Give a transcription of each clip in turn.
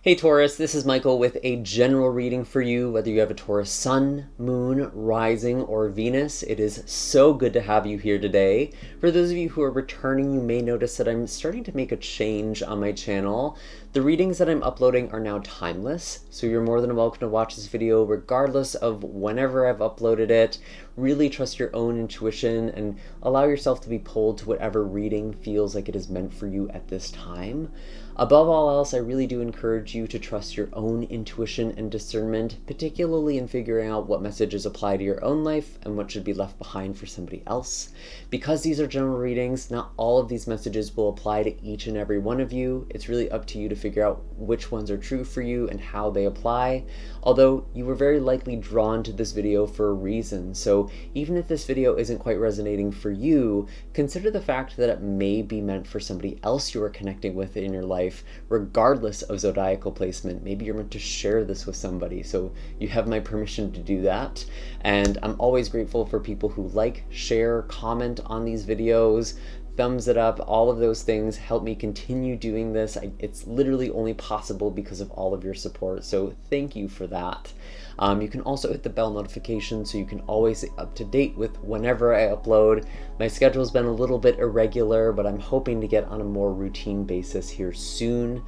Hey Taurus, this is Michael with a general reading for you, whether you have a Taurus sun, moon, rising, or Venus. It is so good to have you here today. For those of you who are returning, you may notice that I'm starting to make a change on my channel. The readings that I'm uploading are now timeless, so you're more than welcome to watch this video regardless of whenever I've uploaded it. Really trust your own intuition and allow yourself to be pulled to whatever reading feels like it is meant for you at this time. Above all else, I really do encourage you to trust your own intuition and discernment, particularly in figuring out what messages apply to your own life and what should be left behind for somebody else. Because these are general readings, not all of these messages will apply to each and every one of you. It's really up to you to figure out which ones are true for you and how they apply. Although you were very likely drawn to this video for a reason, so even if this video isn't quite resonating for you, consider the fact that it may be meant for somebody else you are connecting with in your life, regardless of zodiacal placement. Maybe you're meant to share this with somebody, so you have my permission to do that. And I'm always grateful for people who like, share, comment on these videos, thumbs it up. All of those things help me continue doing this. It's literally only possible because of all of your support, so thank you for that. You can also hit the bell notification so you can always stay up to date with whenever I upload. My schedule's been a little bit irregular, but I'm hoping to get on a more routine basis here soon.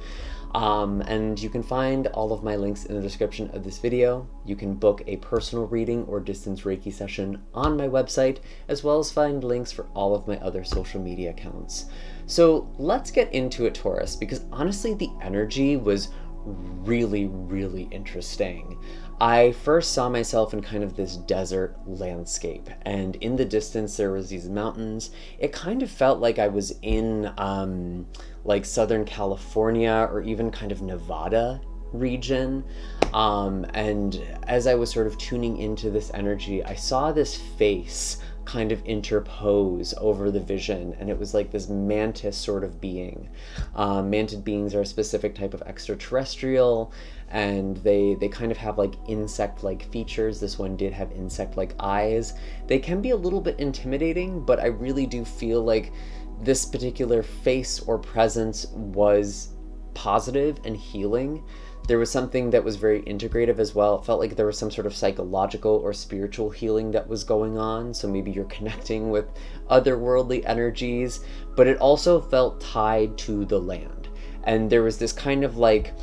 And you can find all of my links in the description of this video. You can book a personal reading or distance Reiki session on my website, as well as find links for all of my other social media accounts. So let's get into it, Taurus, because honestly, the energy was really interesting. I first saw myself in kind of this desert landscape, and in the distance there was these mountains. It kind of felt like I was in like Southern California or even kind of Nevada region. And as I was sort of tuning into this energy, I saw this face kind of interpose over the vision, and it was like this mantis sort of being. Mantid beings are a specific type of extraterrestrial, and they kind of have like insect-like features. This one did have insect-like eyes. They can be a little bit intimidating, but I really do feel like this particular face or presence was positive and healing. There was something that was very integrative as well. It felt like there was some sort of psychological or spiritual healing that was going on. So maybe you're connecting with otherworldly energies, but it also felt tied to the land. And there was this kind of like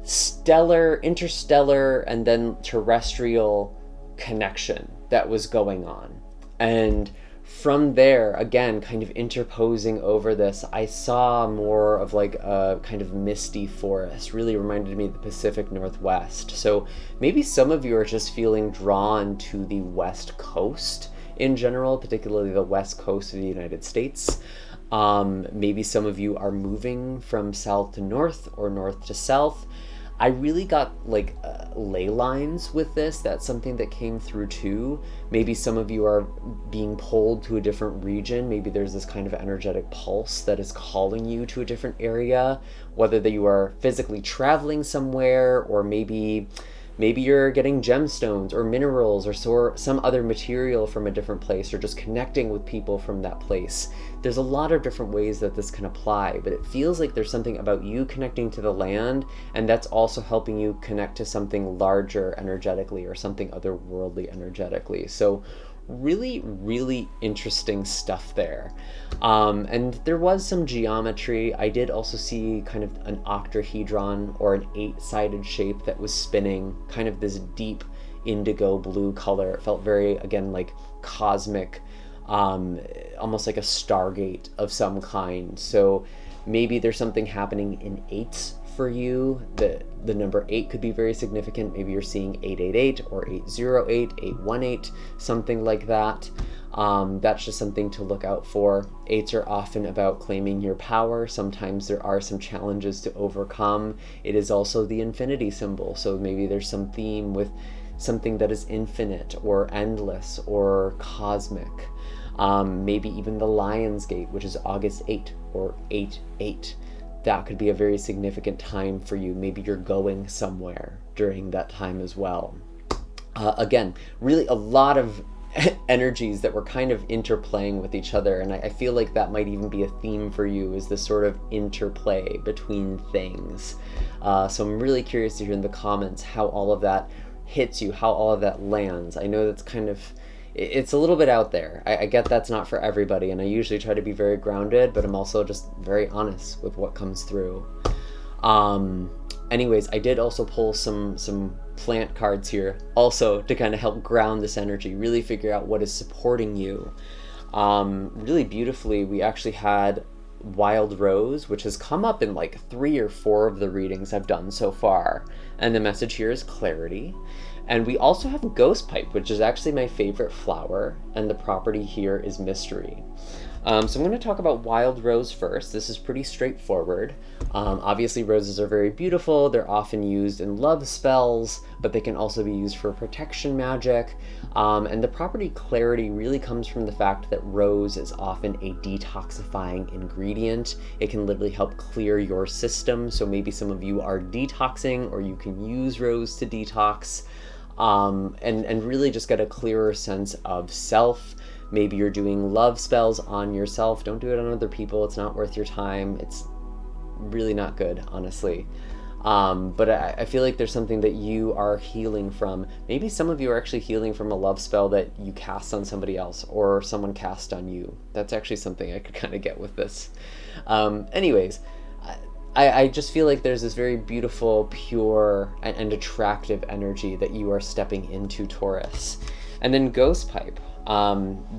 stellar, interstellar, and then terrestrial connection that was going on. And from there, again, kind of interposing over this, I saw more of like a kind of misty forest. Really reminded me of the Pacific Northwest. So maybe some of you are just feeling drawn to the West Coast in general, particularly the West Coast of the United States. Maybe some of you are moving from south to north or north to south. I really got like ley lines with this. That's something that came through too. Maybe some of you are being pulled to a different region. Maybe there's this kind of energetic pulse that is calling you to a different area, whether that you are physically traveling somewhere, or maybe you're getting gemstones or minerals or some other material from a different place, or just connecting with people from that place. There's a lot of different ways that this can apply, but it feels like there's something about you connecting to the land, and that's also helping you connect to something larger energetically or something otherworldly energetically. So really interesting stuff there. And there was some geometry. I did also see kind of an octahedron, or an 8-sided shape that was spinning, kind of this deep indigo blue color. It felt very, again, like cosmic, almost like a stargate of some kind. So maybe there's something happening in 8s for you. The number 8 could be very significant. Maybe you're seeing 888 or 808, 818, something like that. That's just something to look out for. 8s are often about claiming your power. Sometimes there are some challenges to overcome. It is also the infinity symbol, so maybe there's some theme with something that is infinite or endless or cosmic. Maybe even the Lion's Gate, which is August 8 or 8-8. That could be a very significant time for you. Maybe you're going somewhere during that time as well. Again, really a lot of energies that were kind of interplaying with each other. And I feel like that might even be a theme for you, is this sort of interplay between things. So I'm really curious to hear in the comments how all of that hits you, how all of that lands. I know that's kind of, it's a little bit out there. I get that's not for everybody, and I usually try to be very grounded, but I'm also just very honest with what comes through. Anyways, I did also pull some plant cards here also to kind of help ground this energy, really figure out what is supporting you. Really beautifully, we actually had Wild Rose, which has come up in like 3 or 4 of the readings I've done so far. And the message here is clarity. And we also have Ghost Pipe, which is actually my favorite flower, and the property here is mystery. So I'm going to talk about Wild Rose first. This is pretty straightforward. Obviously, roses are very beautiful. They're often used in love spells, but they can also be used for protection magic. And the property clarity really comes from the fact that rose is often a detoxifying ingredient. It can literally help clear your system. So maybe some of you are detoxing, or you can use rose to detox, and really just get a clearer sense of self. Maybe you're doing love spells on yourself. Don't do it on other people. It's not worth your time. It's really not good, honestly. But I feel like there's something that you are healing from. Maybe some of you are actually healing from a love spell that you cast on somebody else, or someone cast on you. That's actually something I could kind of get with this. Anyways, I just feel like there's this very beautiful, pure, and attractive energy that you are stepping into, Taurus. And then Ghost Pipe.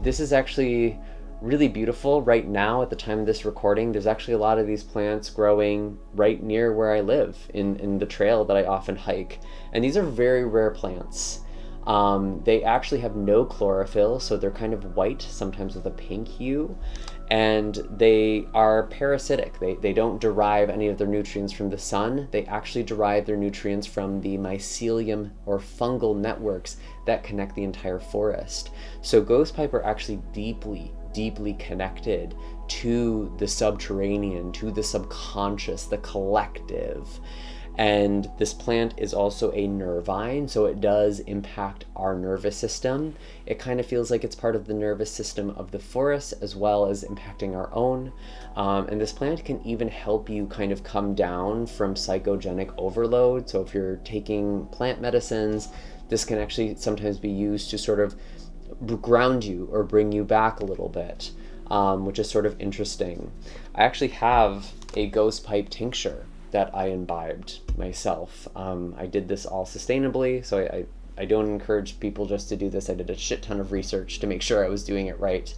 This is actually really beautiful right now at the time of this recording. There's actually a lot of these plants growing right near where I live in the trail that I often hike. And these are very rare plants. They actually have no chlorophyll, so they're kind of white, sometimes with a pink hue. And they are parasitic. They don't derive any of their nutrients from the sun. They actually derive their nutrients from the mycelium or fungal networks that connect the entire forest. So ghost pipe are actually deeply, deeply connected to the subterranean, to the subconscious, the collective. And this plant is also a nervine, so it does impact our nervous system. It kind of feels like it's part of the nervous system of the forest, as well as impacting our own. And this plant can even help you kind of come down from psychogenic overload. So if you're taking plant medicines, this can actually sometimes be used to sort of ground you or bring you back a little bit, which is sort of interesting. I actually have a ghost pipe tincture that I imbibed myself. I did this all sustainably, so I don't encourage people just to do this. I did a shit ton of research to make sure I was doing it right.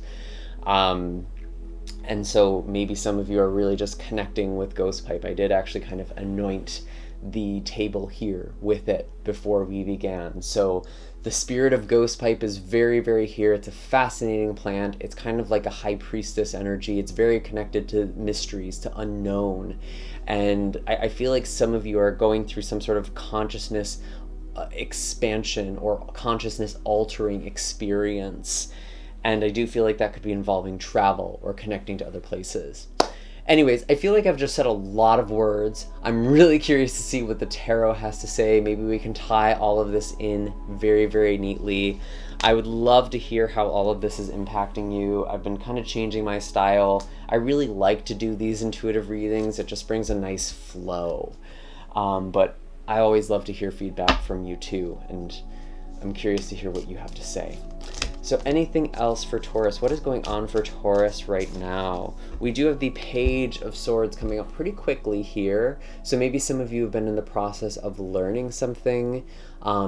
And so maybe some of you are really just connecting with ghost pipe. I did actually kind of anoint the table here with it before we began. So the spirit of ghost pipe is very, very here. It's a fascinating plant. It's kind of like a high priestess energy. It's very connected to mysteries, to unknown. And I feel like some of you are going through some sort of consciousness expansion or consciousness altering experience. And I do feel like that could be involving travel or connecting to other places. Anyways, I feel like I've just said a lot of words. I'm really curious to see what the tarot has to say. Maybe we can tie all of this in very, very neatly. I would love to hear how all of this is impacting you. I've been kind of changing my style. I really like to do these intuitive readings. It just brings a nice flow. But I always love to hear feedback from you too, and I'm curious to hear what you have to say. So anything else for Taurus? What is going on for Taurus right now? We do have the Page of Swords coming up pretty quickly here. So maybe some of you have been in the process of learning something.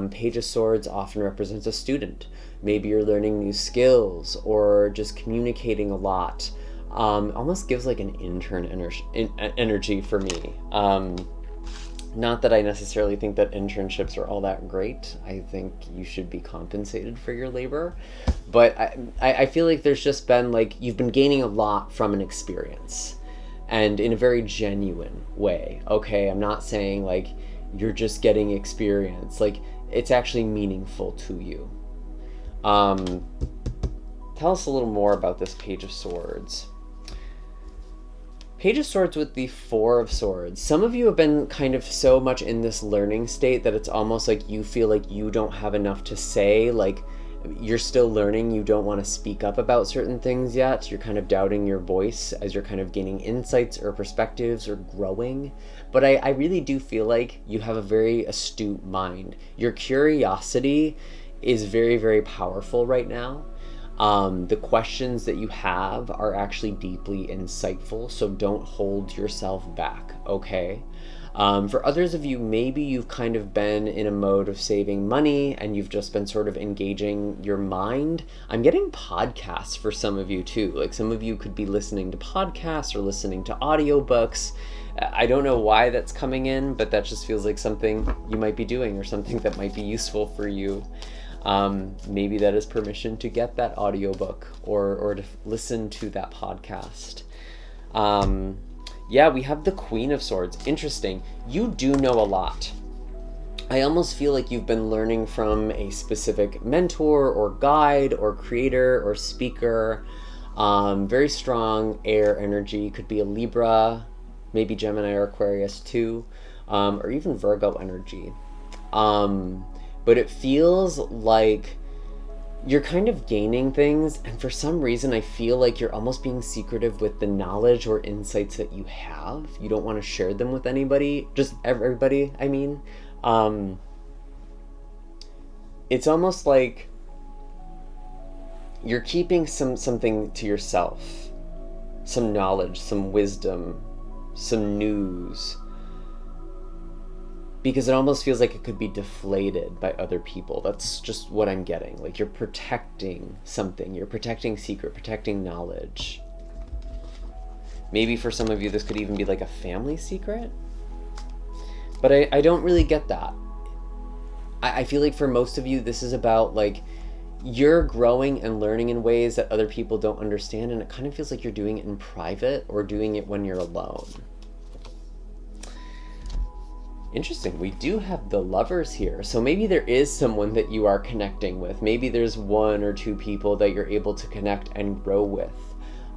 Page of Swords often represents a student. Maybe you're learning new skills or just communicating a lot. Almost gives like an intern energy for me. Not that I necessarily think that internships are all that great. I think you should be compensated for your labor. But I feel like there's just been like, you've been gaining a lot from an experience. And in a very genuine way. Okay, I'm not saying like you're just getting experience. Like it's actually meaningful to you. Tell us a little more about this Page of Swords. Page of Swords with the Four of Swords. Some of you have been kind of so much in this learning state that it's almost like you feel like you don't have enough to say. Like you're still learning. You don't want to speak up about certain things yet. You're kind of doubting your voice as you're kind of gaining insights or perspectives or growing. But I really do feel like you have a very astute mind. Your curiosity is very, very powerful right now. The questions that you have are actually deeply insightful, so don't hold yourself back, okay? For others of you, maybe you've kind of been in a mode of saving money and you've just been sort of engaging your mind. I'm getting podcasts for some of you too. Like some of you could be listening to podcasts or listening to audiobooks. I don't know why that's coming in, but that just feels like something you might be doing or something that might be useful for you. Maybe that is permission to get that audiobook or to listen to that podcast. Yeah, we have the Queen of Swords. Interesting. You do know a lot. I almost feel like you've been learning from a specific mentor or guide or creator or speaker. Very strong air energy. Could be a Libra, maybe Gemini or Aquarius too, or even Virgo energy. But it feels like you're kind of gaining things, and for some reason I feel like you're almost being secretive with the knowledge or insights that you have. You don't want to share them with anybody, just everybody, I mean. It's almost like you're keeping something to yourself. Some knowledge, some wisdom, some news. Because it almost feels like it could be deflated by other people. That's just what I'm getting. Like you're protecting something. You're protecting secret, protecting knowledge. Maybe for some of you, this could even be like a family secret. But I don't really get that. I feel like for most of you, this is about like you're growing and learning in ways that other people don't understand. And it kind of feels like you're doing it in private or doing it when you're alone. Interesting. We do have the Lovers here. So maybe there is someone that you are connecting with. Maybe there's one or two people that you're able to connect and grow with.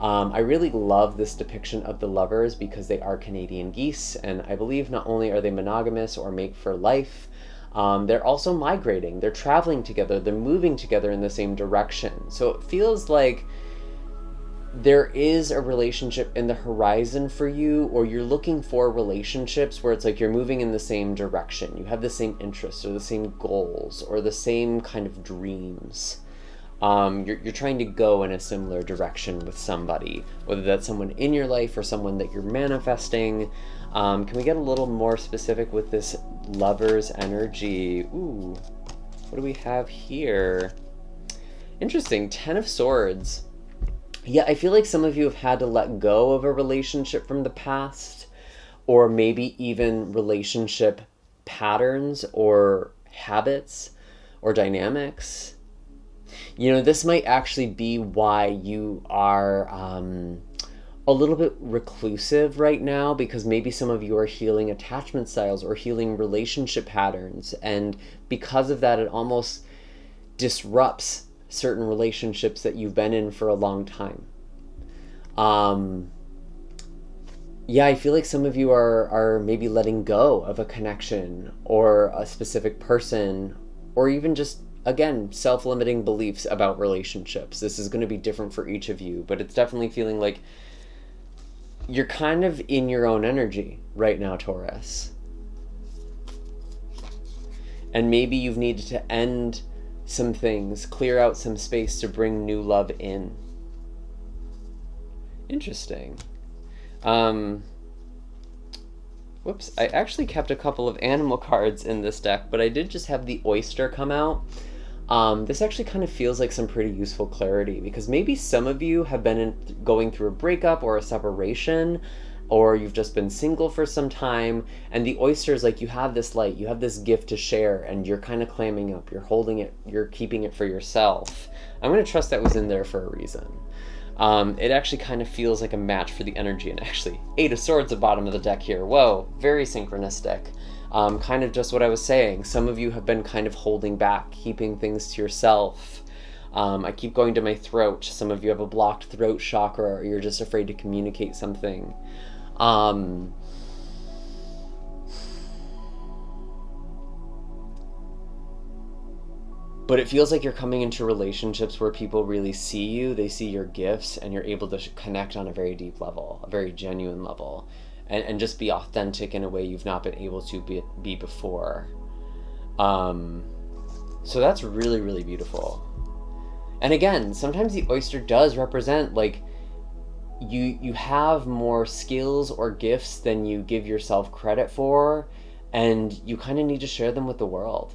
I really love this depiction of the Lovers because they are Canadian geese. And I believe not only are they monogamous or mate for life, they're also migrating. They're traveling together. They're moving together in the same direction. So it feels like there is a relationship in the horizon for you, or you're looking for relationships where it's like you're moving in the same direction. You have the same interests or the same goals or the same kind of dreams. You're trying to go in a similar direction with somebody, whether that's someone in your life or someone that you're manifesting. Can we get a little more specific with this Lover's energy? Ooh, what do we have here? Interesting, 10 of Swords. Yeah, I feel like some of you have had to let go of a relationship from the past, or maybe even relationship patterns or habits or dynamics. You know, this might actually be why you are a little bit reclusive right now, because maybe some of you are healing attachment styles or healing relationship patterns. And because of that, it almost disrupts certain relationships that you've been in for a long time. Yeah, I feel like some of you are maybe letting go of a connection or a specific person, or even just, again, self-limiting beliefs about relationships. This is going to be different for each of you, but it's definitely feeling like you're kind of in your own energy right now, Taurus. And maybe you've needed to end some things, clear out some space to bring new love in. Interesting. Whoops, I actually kept a couple of animal cards in this deck, but I did just have the oyster come out. This actually kind of feels like some pretty useful clarity, because maybe some of you have been going through a breakup or a separation, or you've just been single for some time, and the oyster is like you have this light, you have this gift to share, and you're kind of clamming up, you're holding it, you're keeping it for yourself. I'm going to trust that was in there for a reason. It actually kind of feels like a match for the energy, and actually 8 of Swords at the bottom of the deck here. Whoa, very synchronistic. Kind of just what I was saying. Some of you have been kind of holding back, keeping things to yourself. I keep going to my throat. Some of you have a blocked throat chakra, or you're just afraid to communicate something. But it feels like you're coming into relationships where people really see you, they see your gifts, and you're able to connect on a very deep level, a very genuine level, and just be authentic in a way you've not been able to be before. So that's really, really beautiful. And again, sometimes the oyster does represent, like, you have more skills or gifts than you give yourself credit for, and you kind of need to share them with the world.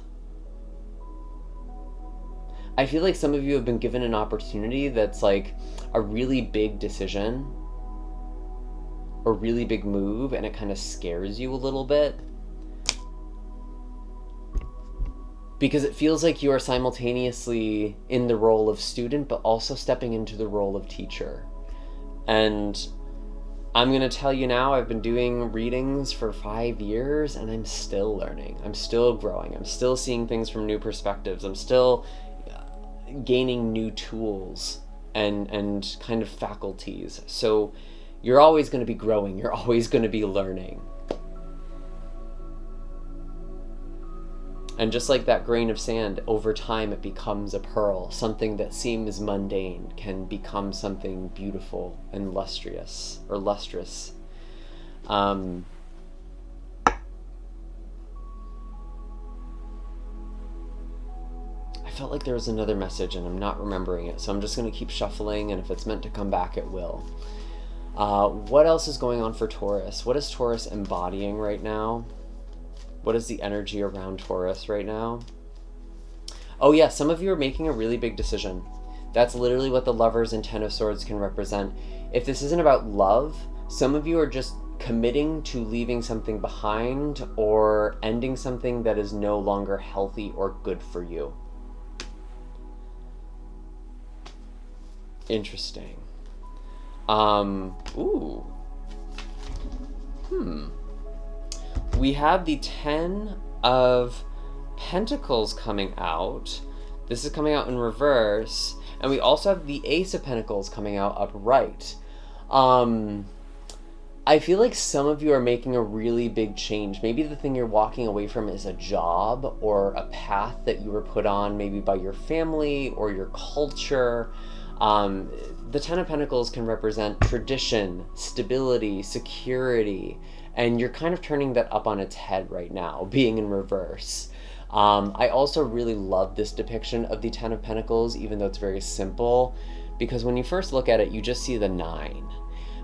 I feel like some of you have been given an opportunity that's like a really big decision or really big move, and it kind of scares you a little bit. Because it feels like you are simultaneously in the role of student, but also stepping into the role of teacher. And I'm going to tell you now, I've been doing readings for 5 years, and I'm still learning. I'm still growing. I'm still seeing things from new perspectives. I'm still gaining new tools and kind of faculties. So you're always going to be growing. You're always going to be learning. And just like that grain of sand, over time it becomes a pearl. Something that seems mundane can become something beautiful and lustrous. I felt like there was another message and I'm not remembering it, so I'm just going to keep shuffling, and if it's meant to come back, it will. What else is going on for Taurus? What is Taurus embodying right now? What is the energy around Taurus right now? Oh yeah, some of you are making a really big decision. That's literally what the Lovers and Ten of Swords can represent. If this isn't about love, some of you are just committing to leaving something behind or ending something that is no longer healthy or good for you. Interesting. We have the 10 of Pentacles coming out. This is coming out in reverse. And we also have the Ace of Pentacles coming out upright. I feel like some of you are making a really big change. Maybe the thing you're walking away from is a job or a path that you were put on maybe by your family or your culture. The Ten of Pentacles can represent tradition, stability, security, and you're kind of turning that up on its head right now, being in reverse. I also really love this depiction of the Ten of Pentacles, even though it's very simple, because when you first look at it, you just see the 9.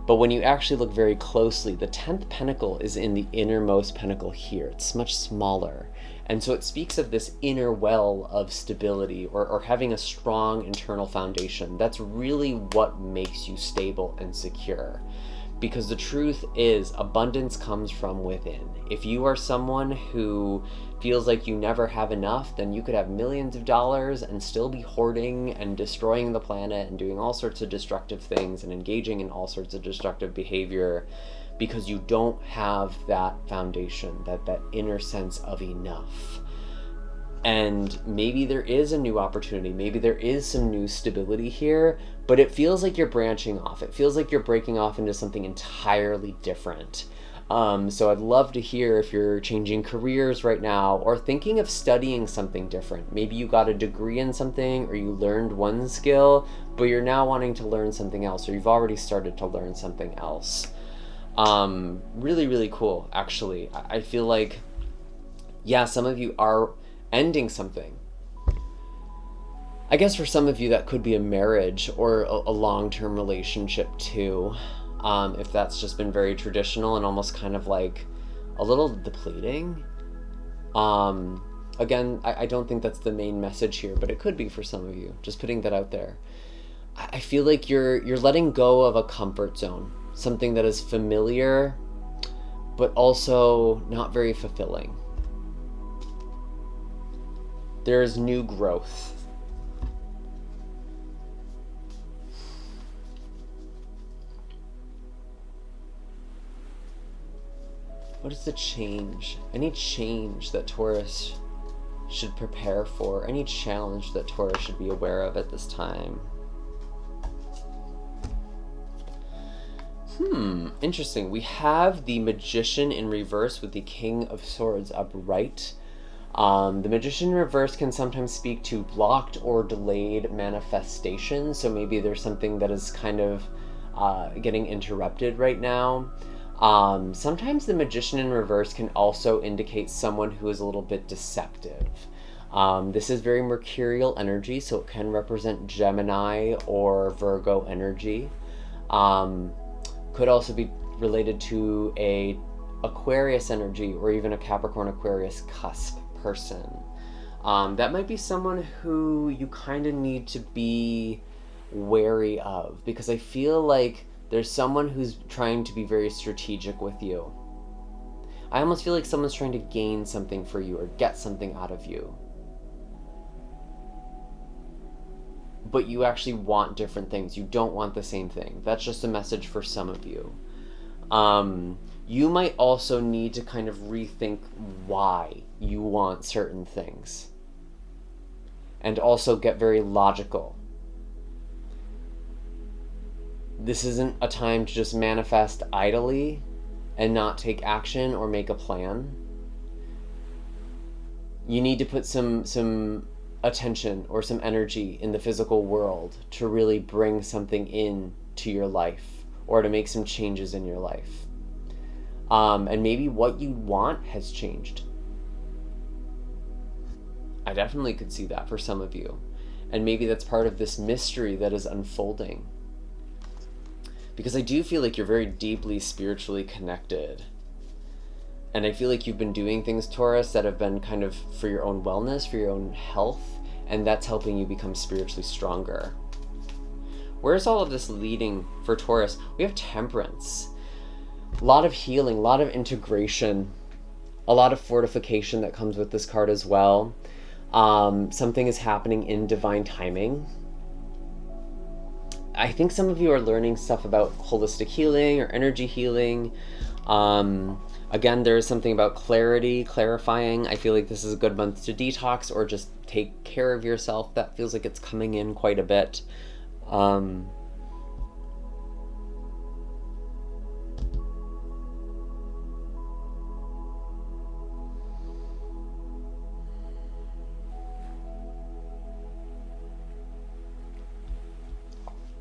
But when you actually look very closely, the 10th pentacle is in the innermost pentacle here. It's much smaller. And so it speaks of this inner well of stability or having a strong internal foundation. That's really what makes you stable and secure. Because the truth is, abundance comes from within. If you are someone who feels like you never have enough, then you could have millions of dollars and still be hoarding and destroying the planet and doing all sorts of destructive things and engaging in all sorts of destructive behavior because you don't have that foundation, that inner sense of enough. And maybe there is a new opportunity, maybe there is some new stability here, but it feels like you're branching off. It feels like you're breaking off into something entirely different. So I'd love to hear if you're changing careers right now or thinking of studying something different. Maybe you got a degree in something or you learned one skill, but you're now wanting to learn something else, or you've already started to learn something else. Really, really cool, actually. I feel like, yeah, some of you are ending something. I guess for some of you that could be a marriage or a long-term relationship too, if that's just been very traditional and almost kind of like a little depleting. Again, I don't think that's the main message here, but it could be for some of you, just putting that out there. I feel like you're letting go of a comfort zone, something that is familiar but also not very fulfilling. There is new growth. What is the change? Any change that Taurus should prepare for? Any challenge that Taurus should be aware of at this time? Interesting. We have the Magician in reverse with the King of Swords upright. The Magician in reverse can sometimes speak to blocked or delayed manifestation. So maybe there's something that is kind of getting interrupted right now. Sometimes the Magician in reverse can also indicate someone who is a little bit deceptive. This is very mercurial energy, so it can represent Gemini or Virgo energy. Could also be related to a Aquarius energy or even a Capricorn Aquarius cusp person. That might be someone who you kind of need to be wary of, because I feel like there's someone who's trying to be very strategic with you. I almost feel like someone's trying to gain something for you or get something out of you. But you actually want different things. You don't want the same thing. That's just a message for some of you. You might also need to kind of rethink why you want certain things. And also get very logical. This isn't a time to just manifest idly and not take action or make a plan. You need to put some attention or some energy in the physical world to really bring something in to your life or to make some changes in your life. And maybe what you want has changed. I definitely could see that for some of you. And maybe that's part of this mystery that is unfolding. Because I do feel like you're very deeply spiritually connected. And I feel like you've been doing things, Taurus, that have been kind of for your own wellness, for your own health, and that's helping you become spiritually stronger. Where's all of this leading for Taurus? We have Temperance. A lot of healing, a lot of integration, a lot of fortification that comes with this card as well. Something is happening in divine timing. I think some of you are learning stuff about holistic healing or energy healing. Again, there is something about clarity, clarifying. I feel like this is a good month to detox or just take care of yourself. That feels like it's coming in quite a bit.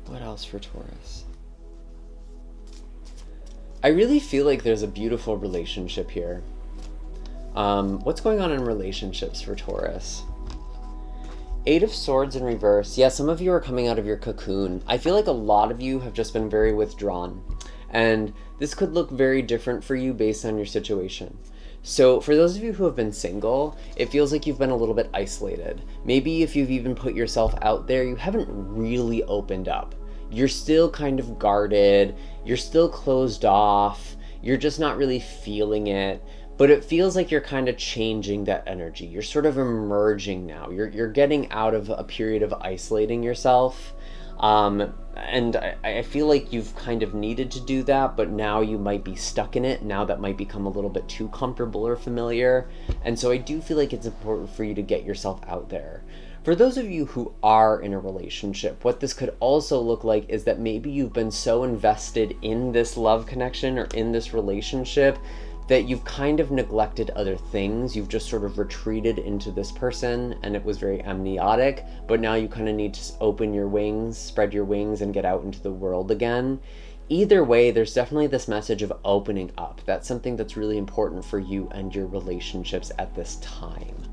What else for Taurus? I really feel like there's a beautiful relationship here. What's going on in relationships for Taurus? 8 of Swords in reverse. Yeah, some of you are coming out of your cocoon. I feel like a lot of you have just been very withdrawn. And this could look very different for you based on your situation. So for those of you who have been single, it feels like you've been a little bit isolated. Maybe if you've even put yourself out there, you haven't really opened up. You're still kind of guarded, you're still closed off, you're just not really feeling it, but it feels like you're kind of changing that energy. You're sort of emerging now. You're getting out of a period of isolating yourself. And I feel like you've kind of needed to do that, but now you might be stuck in it. Now that might become a little bit too comfortable or familiar. And so I do feel like it's important for you to get yourself out there. For those of you who are in a relationship, what this could also look like is that maybe you've been so invested in this love connection or in this relationship that you've kind of neglected other things. You've just sort of retreated into this person and it was very amniotic, but now you kind of need to open your wings, spread your wings, and get out into the world again. Either way, there's definitely this message of opening up. That's something that's really important for you and your relationships at this time.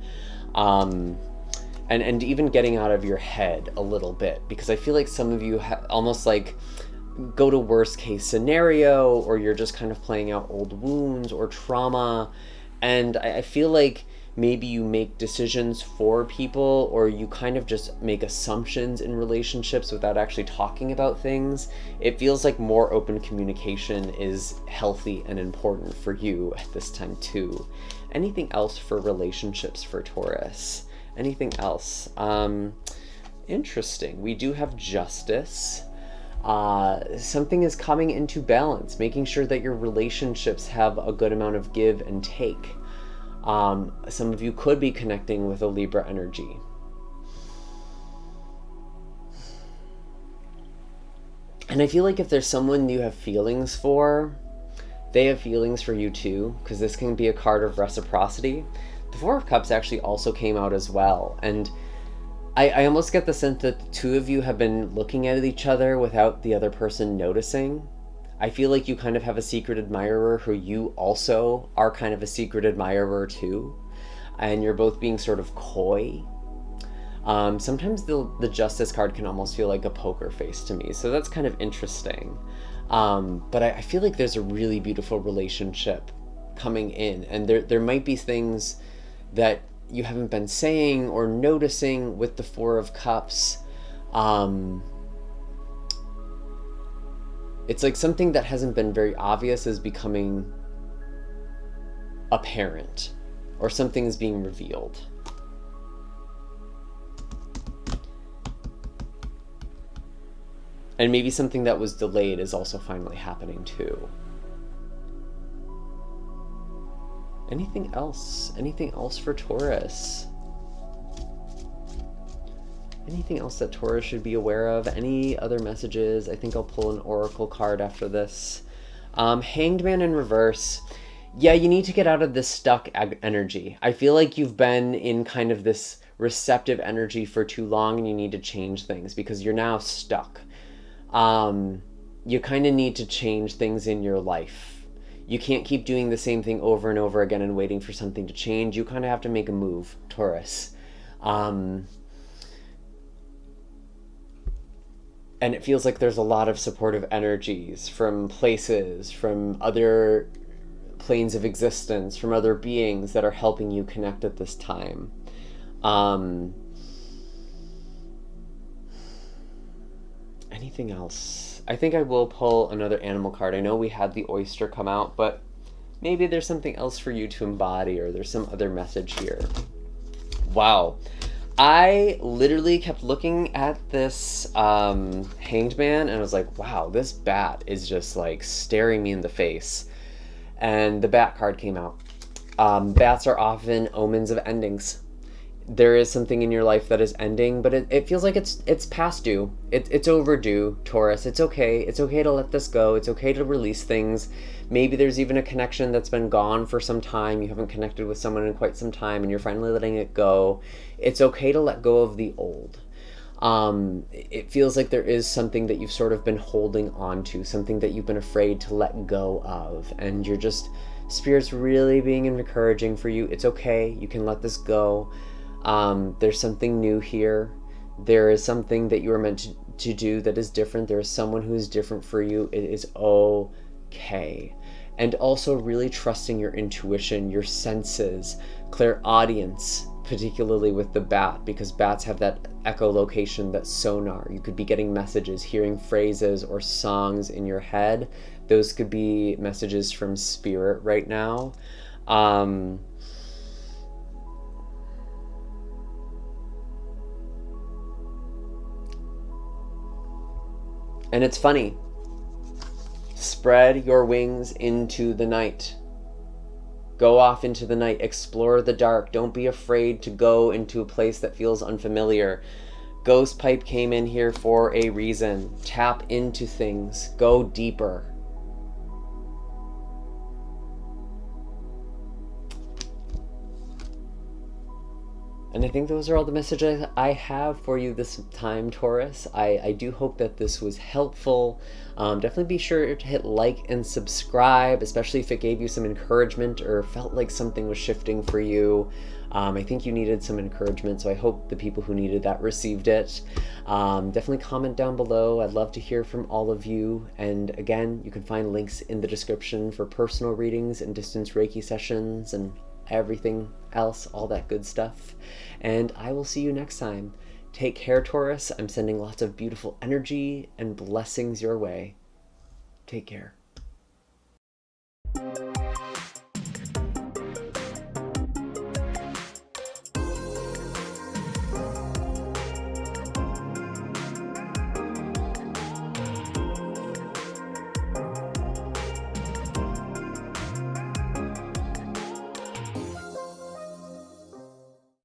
And even getting out of your head a little bit, because I feel like some of you almost like go to worst case scenario, or you're just kind of playing out old wounds or trauma. And I feel like maybe you make decisions for people, or you kind of just make assumptions in relationships without actually talking about things. It feels like more open communication is healthy and important for you at this time too. Anything else for relationships for Taurus? Anything else? Interesting. We do have Justice. Something is coming into balance, making sure that your relationships have a good amount of give and take. Some of you could be connecting with a Libra energy. And I feel like if there's someone you have feelings for, they have feelings for you too, because this can be a card of reciprocity. the Four of Cups actually also came out as well. And I almost get the sense that the two of you have been looking at each other without the other person noticing. I feel like you kind of have a secret admirer who you also are kind of a secret admirer too. And you're both being sort of coy. Sometimes the Justice card can almost feel like a poker face to me. So that's kind of interesting. But I feel like there's a really beautiful relationship coming in. And there might be things that you haven't been saying or noticing with the Four of Cups. It's like something that hasn't been very obvious is becoming apparent, or something is being revealed. And maybe something that was delayed is also finally happening too. Anything else? Anything else for Taurus? Anything else that Taurus should be aware of? Any other messages? I think I'll pull an oracle card after this. Hanged Man in reverse. Yeah, you need to get out of this stuck energy. I feel like you've been in kind of this receptive energy for too long, and you need to change things because you're now stuck. You kind of need to change things in your life. You can't keep doing the same thing over and over again and waiting for something to change. You kind of have to make a move, Taurus. And it feels like there's a lot of supportive energies from places, from other planes of existence, from other beings that are helping you connect at this time. Anything else? I think I will pull another animal card. I know we had the oyster come out, but maybe there's something else for you to embody, or there's some other message here. Wow. I literally kept looking at this Hanged Man, and I was like, wow, this bat is just like staring me in the face. And the bat card came out. Bats are often omens of endings. There is something in your life that is ending, but it feels like it's past due. It's overdue, Taurus. It's okay. It's okay to let this go. It's okay to release things. Maybe there's even a connection that's been gone for some time. You haven't connected with someone in quite some time, and you're finally letting it go. It's okay to let go of the old. It feels like there is something that you've sort of been holding on to, something that you've been afraid to let go of, and you're just, Spirit's really being encouraging for you. It's okay. You can let this go. There's something new here. There is something that you are meant to do that is different. There is someone who is different for you. It is okay. And also really trusting your intuition, your senses, clairaudience, particularly with the bat, because bats have that echolocation, that sonar. You could be getting messages, hearing phrases or songs in your head. Those could be messages from Spirit right now. And it's funny. Spread your wings into the night. Go off into the night. Explore the dark. Don't be afraid to go into a place that feels unfamiliar. Ghost Pipe came in here for a reason. Tap into things. Go deeper. And I think those are all the messages I have for you this time, Taurus. I do hope that this was helpful. Definitely be sure to hit like and subscribe, especially if it gave you some encouragement or felt like something was shifting for you. I think you needed some encouragement, so I hope the people who needed that received it. Definitely comment down below. I'd love to hear from all of you. And again, you can find links in the description for personal readings and distance Reiki sessions and everything else, all that good stuff. And I will see you next time. Take care, Taurus. I'm sending lots of beautiful energy and blessings your way. Take care.